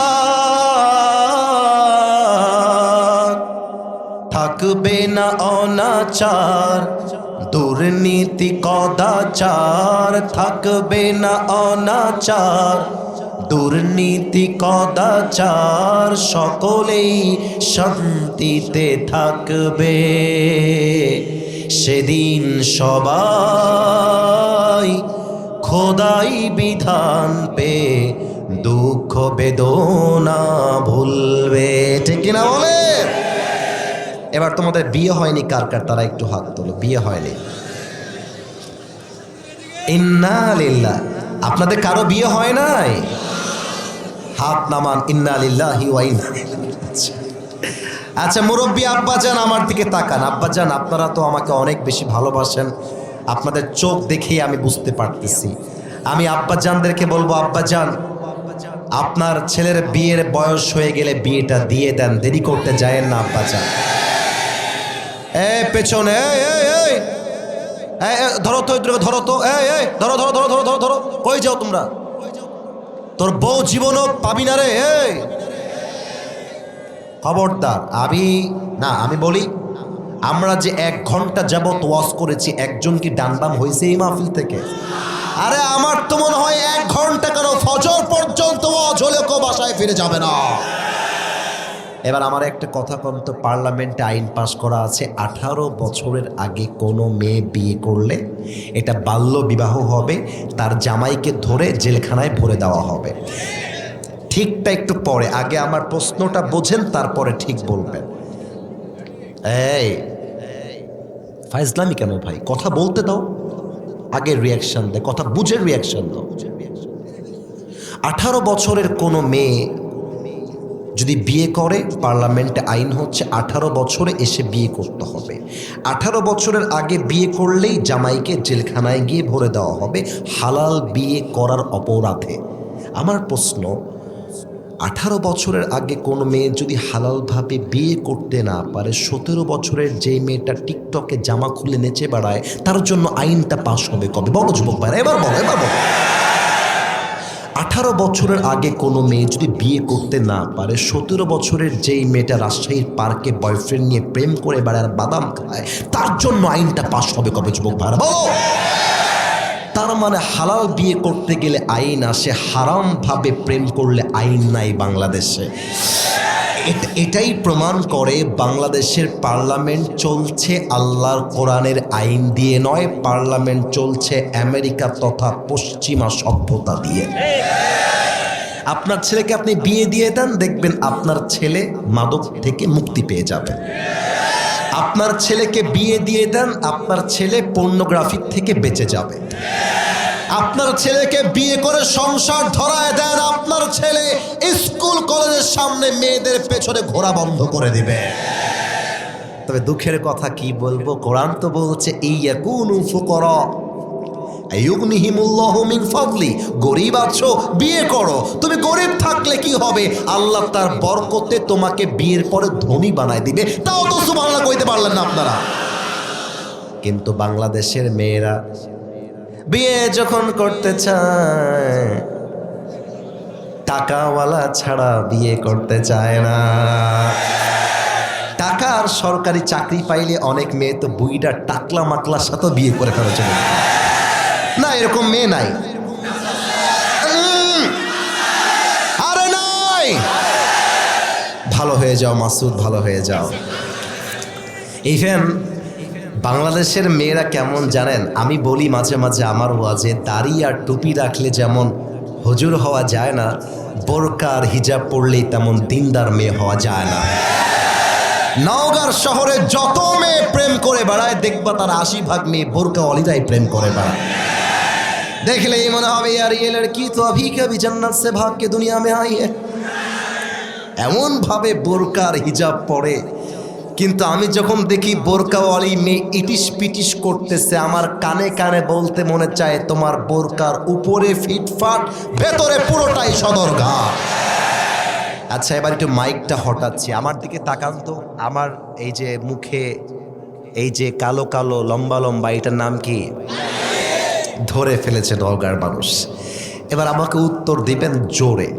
থাকবে না অনাচার দুর্নীতি কদাচার, থাকবে না অনাচার দুর্নীতি কদাচার, সকলেই শান্তিতে থাকবে, সেদিন সবাই খোদাই বিধান পে দুঃখ বেদনা ভুলবে, ঠিক কিনা বলে? এবার তোমাদের বিয়ে হয়নি কার কার, তারা একটু হাত তোলো। বিয়ে হয়নি? ইন্না লিল্লাহ। আপনাদের কারো বিয়ে হয় নাই? হাত নামান। ইন্না লিল্লাহি ওয়া ইন্না ইলাইহি রাজিউন। আচ্ছা মুরব্বী আব্বাজান আমার দিকে তাকান। আব্বাজান আপনারা তো আমাকে অনেক বেশি ভালোবাসেন, আপনাদের চোখ দেখেই আমি বুঝতে পারতেছি। আমি আব্বাজানদেরকে বলবো, আব্বাজান আপনার ছেলের বিয়ের বয়স হয়ে গেলে বিয়েটা দিয়ে দেন, দেরি করতে যায়েন না আব্বাজান। পেছনে ধরো তো, ধরো তো, ধরো ধরো ধরো ধরো ধরো ধরো, কই যাও তোমরা? তোর বউ জীবনও পাবি না রে। খবরদার। আমি বলি, আমরা যে 1 ঘন্টা যাবত ওয়াজ করেছি, একজন কি ডানবাম হয়েছে এই মাহফিল থেকে? আরে আমার তো মনে হয় 1 ঘন্টা কেন, ফজর পর্যন্ত ওয়াজ হলে কেউ বাসায় ফিরে যাবে না। এবার আমার একটা কথা কম তো, পার্লামেন্টে আইন পাস করা আছে 18 বছরের আগে কোনো মেয়ে বিয়ে করলে এটা বাল্য বিবাহ হবে, তার জামাইকে ধরে জেলখানায় ভরে দেওয়া হবে। ঠিকটা একটু পরে, আগে আমার প্রশ্নটা বোঝেন তারপরে ঠিক বলবেন। এই ফাইজলামি কেন ভাই? কথা বলতে দাও, আগে রিয়াকশন দে, কথা বুঝে রিয়াকশন দাও। 18 বছরের কোনো মেয়ে যদি বিয়ে করে, পার্লামেন্টে আইন হচ্ছে 18 বছরে এসে বিয়ে করতে হবে। 18 বছরের আগে বিয়ে করলেই জামাইকে জেলখানায় গিয়ে ভরে দেওয়া হবে হালাল বিয়ে করার অপরাধে। আমার প্রশ্ন, 18 বছরের আগে কোনো মেয়ে যদি হালালভাবে বিয়ে করতে না পারে, 17 বছরের যে মেয়েটা টিকটকে জামা খুলে নেচে বেড়ায়, তার জন্য আইনটা পাস হবে কবে? বলো যুবক ভাইরা, এবার বলো। 18 বছরের আগে কোনো মেয়ে যদি বিয়ে করতে না পারে, 17 বছরের যেই মেয়েটা রাজশাহীর পার্কে বয়ফ্রেন্ড নিয়ে প্রেম করে বেড়ায়, বাদাম খায়, তার জন্য আইনটা পাস হবে কবে যুবক ভাইরা বলো? তার মানে হালাল বিয়ে করতে গেলে আইন আসে, হারাম ভাবে প্রেম করলে আইন নাই বাংলাদেশে। এটাই প্রমাণ করে বাংলাদেশের পার্লামেন্ট চলছে আল্লাহর কোরআনের আইন দিয়ে নয়, পার্লামেন্ট চলছে আমেরিকা তথা পশ্চিমা সভ্যতা দিয়ে। আপনার ছেলেকে আপনি বিয়ে দিয়ে দেন, দেখবেন আপনার ছেলে মাদক থেকে মুক্তি পেয়ে যাবে। আপনার ছেলেকে বিয়ে দিয়ে দেন, আপনার ছেলে পর্নোগ্রাফি থেকে বেঁচে যাবে। আপনার ছেলেকে বিয়ে করে সংসার ধরায় দেন, আপনার ছেলে স্কুল কলেজের সামনে মেয়েদের পেছনে ঘোরা বন্ধ করে দিবে। তবে দুঃখের কথা কি বলবো, কোরআন তো বলছে ইয়াকুনু ফুকারা আইয়ুগনিহিমুল্লাহু মিন ফাদলি। গরিব আছো, বিয়ে করো। তুমি গরিব থাকলে কি হবে? আল্লাহ তার বরকতে তোমাকে বিয়ের পরে ধনী বানায় দিবে। তাও তো সুবহানাল্লাহ কইতে পারলেন না আপনারা। কিন্তু বাংলাদেশের মেয়েরা বিয়ে যখন করতে চায়, টাকাওয়ালা ছাড়া বিয়ে করতে চায় না। টাকা আর সরকারি চাকরি পাইলে অনেক মেয়ে তো বুইডা টাকলা মাকলার সাথে বিয়ে করে ফেলেছে। না, এরকম মেয়ে নাই। আরে নাই। ভালো হয়ে যাও মাসুদ, ভালো হয়ে যাও। ইভেন বাংলাদেশের মেয়েরা কেমন জানেন? আমি বলি মাঝে মাঝে আমার ওয়াজে, দাড়ি আর টুপি রাখলে যেমন হুজুর হওয়া যায় না, বোরকা আর হিজাব পড়লেই তেমন দিনদার মেয়ে হওয়া যায় না। নওগাঁর শহরে যত মেয়ে প্রেম করে বেড়ায়, দেখবা তার 80% মেয়ে বোরকা অলিরাই প্রেম করে বেড়ায়। দেখলেই মনে হবে यार ये लड़की तो अभी कभी जन्नत से भाग के दुनिया में आई है। এমন ভাবে বোরকা আর হিজাব পরে, কিন্তু আমি যখন দেখি বোরকাওয়ালি মেয়ে ইটিস পিটিস করতেছে, আমার কানে কানে বলতে মনে চায়, তোমার বোরকার উপরে ফিটফাট, ভেতরে পুরোটাই সদরঘাট। আচ্ছা, এবার একটু মাইকটা হটাচ্ছি, আমার দিকে তাকান তো। আমার এই যে মুখে এই যে কালো কালো লম্বা লম্বা, এটার নাম কি? ধরে ফেলেছে নওগাঁর মানুষ। এবার আমাকে উত্তর দিবেন জোরে।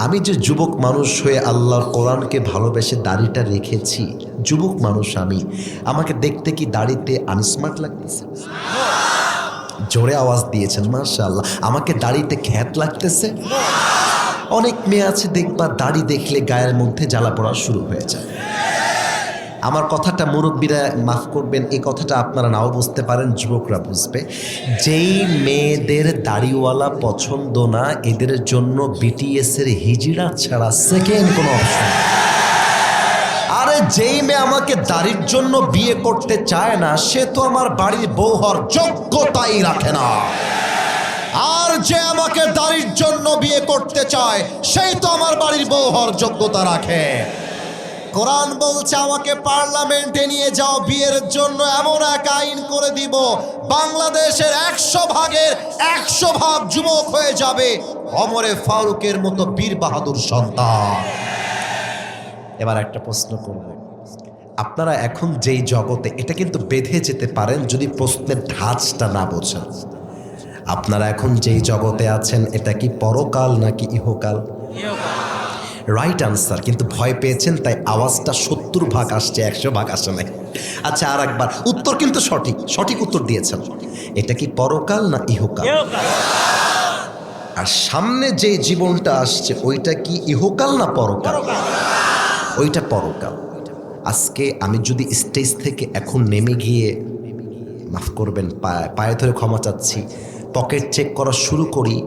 আমি যে যুবক মানুষ হয়ে আল্লাহর কোরআনকে ভালোবেসে দাড়িটা রেখেছি, যুবক মানুষ আমি, আমাকে দেখতে কি দাড়িতে আনস্মার্ট লাগতেছে? জোরে আওয়াজ দিয়েছেন মাশাআল্লাহ। আমাকে দাড়িতে খ্যাত লাগতেছে? অনেক মেয়ে আছে দেখবা দাড়ি দেখলে গায়ের মধ্যে জ্বালা পড়া শুরু হয়ে যায়। আমার কথাটা মুরব্বীরা মাফ করবেন, এই কথাটা আপনারা নাও বুঝতে পারেন, যুবকরা বুঝবে। যেই মেয়েদের দাড়িওয়ালা পছন্দ না, এদের জন্য বিটিএসের হিজড়া ছাড়া সেকেন্ড কোনো অপশন। আরে যেই মেয়ে আমাকে দাড়ির জন্য বিয়ে করতে চায় না, সে তো আমার বাড়ির বউ হওয়ার যোগ্যতাই রাখে না। আর যে আমাকে দাড়ির জন্য বিয়ে করতে চায়, সেই তো আমার বাড়ির বউ হওয়ার যোগ্যতা রাখে। কোরআন বলছে আমাকে পার্লামেন্টে নিয়ে যাও, বিয়ের জন্য এমন এক আইন করে দিব, বাংলাদেশের 100% যুবক হয়ে যাবে ওমরে ফারুকের মতো বীর বাহাদুর সন্তান। এবার একটা প্রশ্ন করব, আপনারা এখন যেই জগতে, এটা কিন্তু বেঁধে যেতে পারেন যদি প্রশ্নের ধাঁচটা না বোঝেন। আপনারা এখন যেই জগতে আছেন, এটা কি পরকাল নাকি ইহকাল? রাইট আনসার, কিন্তু ভয় পেয়েছেন তাই আওয়াজটা 70% আসছে, 100% আসে নাই। আচ্ছা, আর একবার উত্তর কিন্তু সঠিক উত্তর দিয়েছেন। এটা কি পরকাল না ইহকাল? আর সামনে যে জীবনটা আসছে, ওইটা কি ইহকাল না পরকাল? ওইটা পরকাল। আজকে আমি যদি স্টেজ থেকে এখন নেমে গিয়ে, মাফ করবেন, পায়ে ধরে ক্ষমা চাচ্ছি, পকেট চেক করা শুরু করি,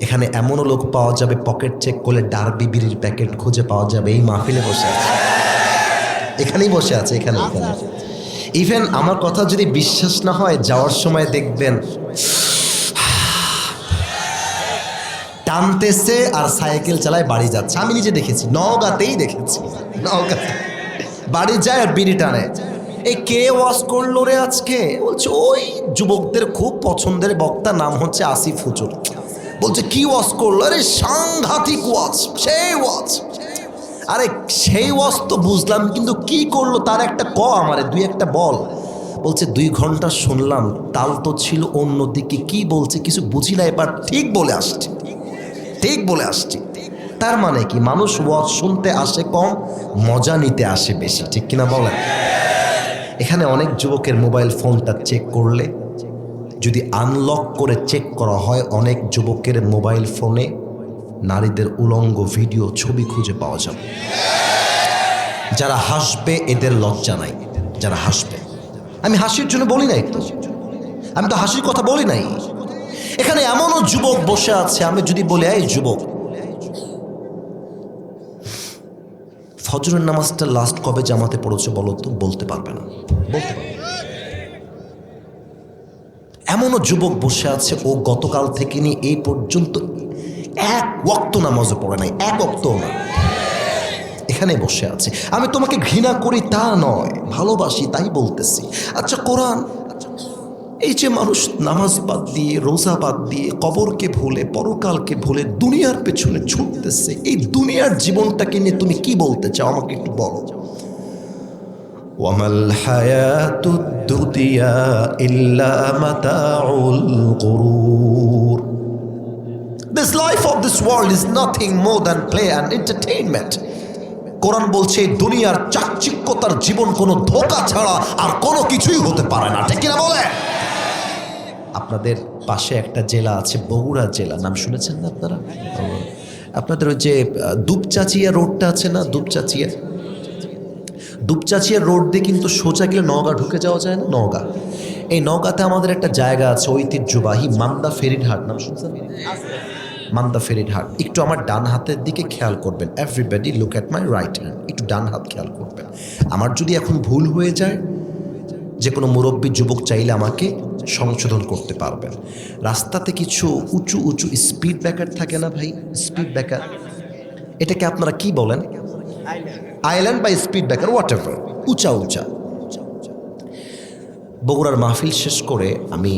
এখানে এমনও লোক পাওয়া যাবে পকেট চেক করলে ডার্বি বিড়ির প্যাকেট খুঁজে পাওয়া যাবে। এই মাহফিলে বসে আছে, এখানেই বসে আছে, এখানে। ইভেন আমার কথা যদি বিশ্বাস না হয়, যাওয়ার সময় দেখবেন টানতেছে আর সাইকেল চালায় বাড়ি যাচ্ছে। আমি নিজে দেখেছি, নওগাঁতেই দেখেছি। নওগাঁতে বাড়ি যায় আর বিড়ি টানে। এই কে ওয়াজ করলো রে আজকে? বলছে ওই যুবকদের খুব পছন্দের বক্তা, নাম হচ্ছে আসিফ হুজুর। বলছে কি ওয়াজ করলো? আরে সাংঘাতিক ওয়াজ, সেই ওয়াজ। আরে সেই ওয়াজ তো বুঝলাম, কিন্তু কি করলো তার একটা আমারে 2-1টা বল। বলছে 2 ঘন্টা শুনলাম, তাল তো ছিল অন্যদিকে, কি বলছে কিছু বুঝি না, এবার ঠিক বলে আসছি। তার মানে কি, মানুষ ওয়াজ শুনতে আসে কম, মজা নিতে আসে বেশি, ঠিক কিনা বলেন? এখানে অনেক যুবকের মোবাইল ফোনটা চেক করলে, যদি আনলক করে চেক করা হয়, অনেক যুবকের মোবাইল ফোনে নারীদের উলঙ্গ ভিডিও, ছবি খুঁজে পাওয়া যাবে। যারা হাসবে এদের লজ্জা নাই, যারা হাসবে। আমি হাসির জন্য বলি নাই তো, আমি তো হাসির কথা বলি নাই। এখানে এমনও যুবক বসে আছে, আমি যদি বলি এই যুবক, ফজরের নামাজটা লাস্ট কবে জামাতে পড়েছে বলো তো, বলতে পারবে না, বলতে পারবে। এমনও যুবক বসে আছে, ও গতকাল থেকে নিয়ে এই পর্যন্ত 1 ওয়াক্ত নামাজও পড়ে নাই, 1 ওয়াক্তও না। এখানে বসে আছে। আমি তোমাকে ঘৃণা করি তা নয়, ভালোবাসি তাই বলতেছি। আচ্ছা, কোরআন, এই যে মানুষ নামাজ বাদ দিয়ে, রোজা বাদ দিয়ে, কবরকে ভুলে, পরকালকে ভুলে দুনিয়ার পেছনে ছুটতেছে, এই দুনিয়ার জীবনটাকে নিয়ে তুমি কি বলতে চাও আমাকে একটু বলো। ওয়ামাল হায়াতুদ দুনিয়া ইল্লা মাতাউল গুরুর। This life of this world is nothing more than play and entertainment. কোরআন বলছে দুনিয়ার চাকচিক্যতার জীবন কোনো ধোঁকা ছাড়া আর কোনো কিছুই হতে পারে না, ঠিক কিনা বলে? আপনাদের পাশে একটা জেলা আছে, বগুড়া জেলা, নাম শুনেছেন না আপনারা? আপনাদের ওই যে দুপচাচিয়া রোডটা আছে না, দুপচাচিয়া রোড দিয়ে কিন্তু সোজা গেলে নওগাঁ ঢুকে যাওয়া যায় না। নওগাঁ, এই নওগাঁতে আমাদের একটা জায়গা আছে ঐতিহ্যবাহী, মান্দা ফেরিঘাট, নাম শুনছেন? মান্দা ফেরিঘাট। একটু আমার ডান হাতের দিকে খেয়াল করবেন, everybody look at my right hand, একটু ডান হাত খেয়াল করবেন। আমার যদি এখন ভুল হয়ে যায়, যে কোনো মুরব্বী যুবক চাইলে আমাকে সংশোধন করতে পারবেন। রাস্তাতে কিছু উঁচু উঁচু স্পিড ব্রেকার থাকে না ভাই? স্পিড ব্রেকার, এটাকে আপনারা কি বলেন? আইল্যান্ড বা স্পিড ব্রেকার, হোয়াট এভার, উঁচা উঁচা। বগুড়ার মাহফিল শেষ করে আমি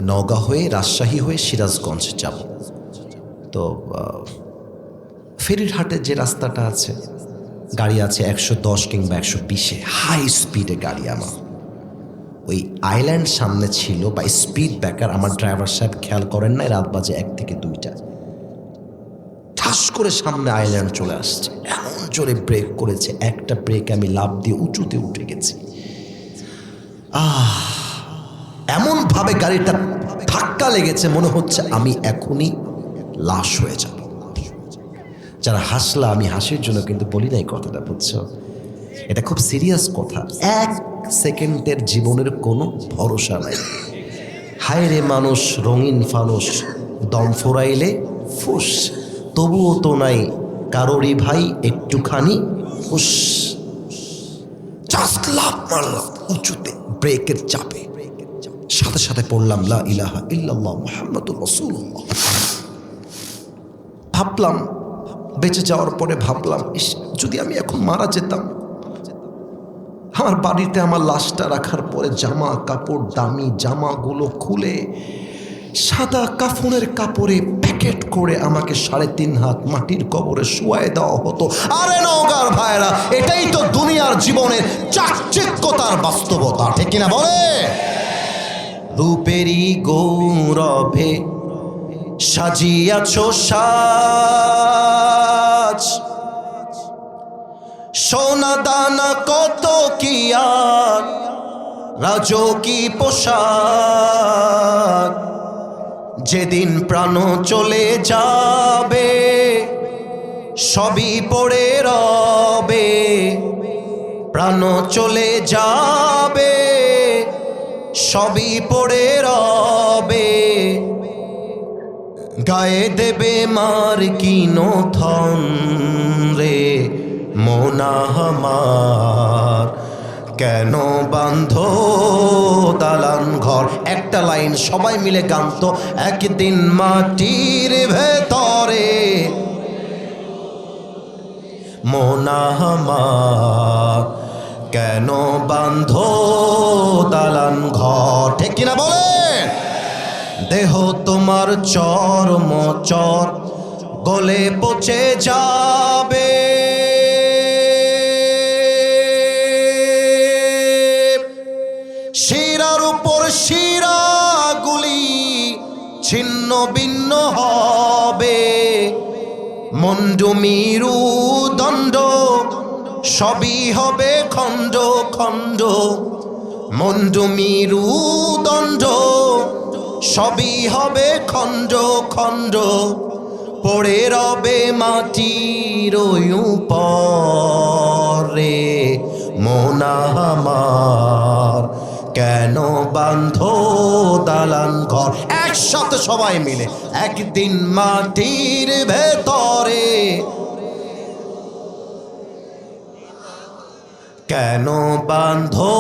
নওগাঁ হয়ে রাজশাহী হয়ে সিরাজগঞ্জ যাব। তো ফেরিঘাটের যে রাস্তাটা আছে, গাড়ি আছে 110 কিংবা 120-এ, হাই স্পিডে গাড়ি। আমার ওই আইল্যান্ড সামনে ছিল বা স্পিড ব্রেকার, আমার ড্রাইভার সাহেব খেয়াল করেন নাই, রাত বাজে 1 থেকে 2টা, ঠাস করে সামনে আইল্যান্ড চলে আসছে, এমন জোরে ব্রেক করেছে, একটা ব্রেক আমি লাফ দিয়ে উঁচুতে উঠে গেছি। এমন ভাবে গাড়িটা ধাক্কা লেগেছে, মনে হচ্ছে আমি এখনই লাশ হয়ে যাব। যারা হাসলা, আমি হাসির জন্য কিন্তু বলি নাই কথাটা, বুঝছো? এটা খুব সিরিয়াস কথা। 1 সেকেন্ডের জীবনের কোনো ভরসা নাই। হায় রে মানুষ রঙিন ফানুষ, দম ফোরাইলে ফুস, তবুও তো নাই কারোরই ভাই একটুখানি হুস। জাস্ট লাফ মারলাম উঁচুতে, ব্রেকের চাপে, সাথে সাথে পড়লাম লা ইলাহা ইল্লাল্লাহ মুহাম্মাদুর রাসূলুল্লাহ। ভাবলাম, বেঁচে যাওয়ার পরে ভাবলাম, ইস, যদি আমি এখন মারা যেতাম, আমার বাড়িতে আমার লাশটা রাখার পরে জামা কাপড়, দামি জামাগুলো খুলে সাদা কাফনের কাপড়ে প্যাকেট করে আমাকে 3.5 হাত মাটির কবরে শুয়ায় দেওয়া হতো। আরে নওগাঁর ভাইরা, এটাই তো দুনিয়ার জীবনের চাকচিক্যতার বাস্তবতা, ঠিক কিনা বলে? রূপেরই গৌরবে সাজিয়াছ সাজ, সোনা দানা কত কি আর রাজকী পোশাক, যেদিন প্রাণ চলে যাবে সবই পড়ে রবে, প্রাণ চলে যাবে সবই পড়ে রবে, গায়ে দেবে মার কিনো থন রে মোনা আমার, কেন বাঁধো দালান ঘর। একটা লাইন সবাই মিলে গানতো, একদিন মাটির ভেতরে মোনা আমার, কেন বাঁধো দালান ঘর, ঠিক কিনা বলে? দেহ তোমার চরম চর গলে পচে যাবে, শিরার উপর শিরাগুলি ছিন্ন ভিন্ন হবে, মন্ডুমিরু দণ্ড সবই হবে খণ্ড খণ্ড, মন্ডুমিরু দণ্ড সবই হবে খণ্ড খণ্ড, পড়ে রবে মাটির উপরে মোনা আমার, কেন বাঁধো দালান ঘর। একসাথে সবাই মিলে, একদিন মাটির ভেতরে কেন বাঁধো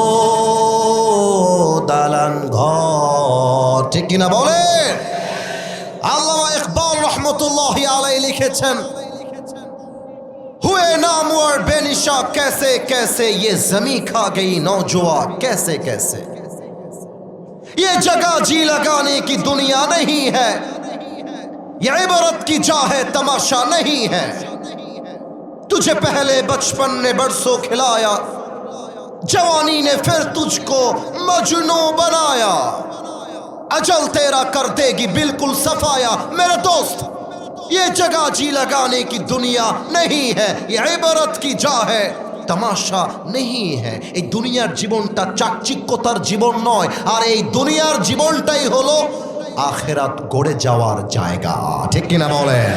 দালান ঘর, ঠিক কিনা বলে? আল্লামা ইকবাল রহমতুল্লাহি আলাইহি লিখেছেন, हुए नामवर बेनिशा कैसे कैसे ये जमी खा गई नौजवा कैसे कैसे, ये जगह जी लगाने की दुनिया नहीं है, ये इबरत की जा है तमाशा नहीं है, तुझे पहले बचपन ने बरसों खिलाया, जवानी ने फिर तुझको मजनू बनाया, अजल तेरा कर देगी बिल्कुल सफाया। मेरे दोस्त, ये जगह जी लगाने की दुनिया नहीं है, ये इबरत की जा है तमाशा नहीं है। এই দুনিয়ার জীবনটা চাকচিক্যতার জীবন নয়, আর এই দুনিয়ার জীবনটাই হলো আখিরাত গড়ে যাওয়ার জায়গা, ঠিক কিনা বলেন?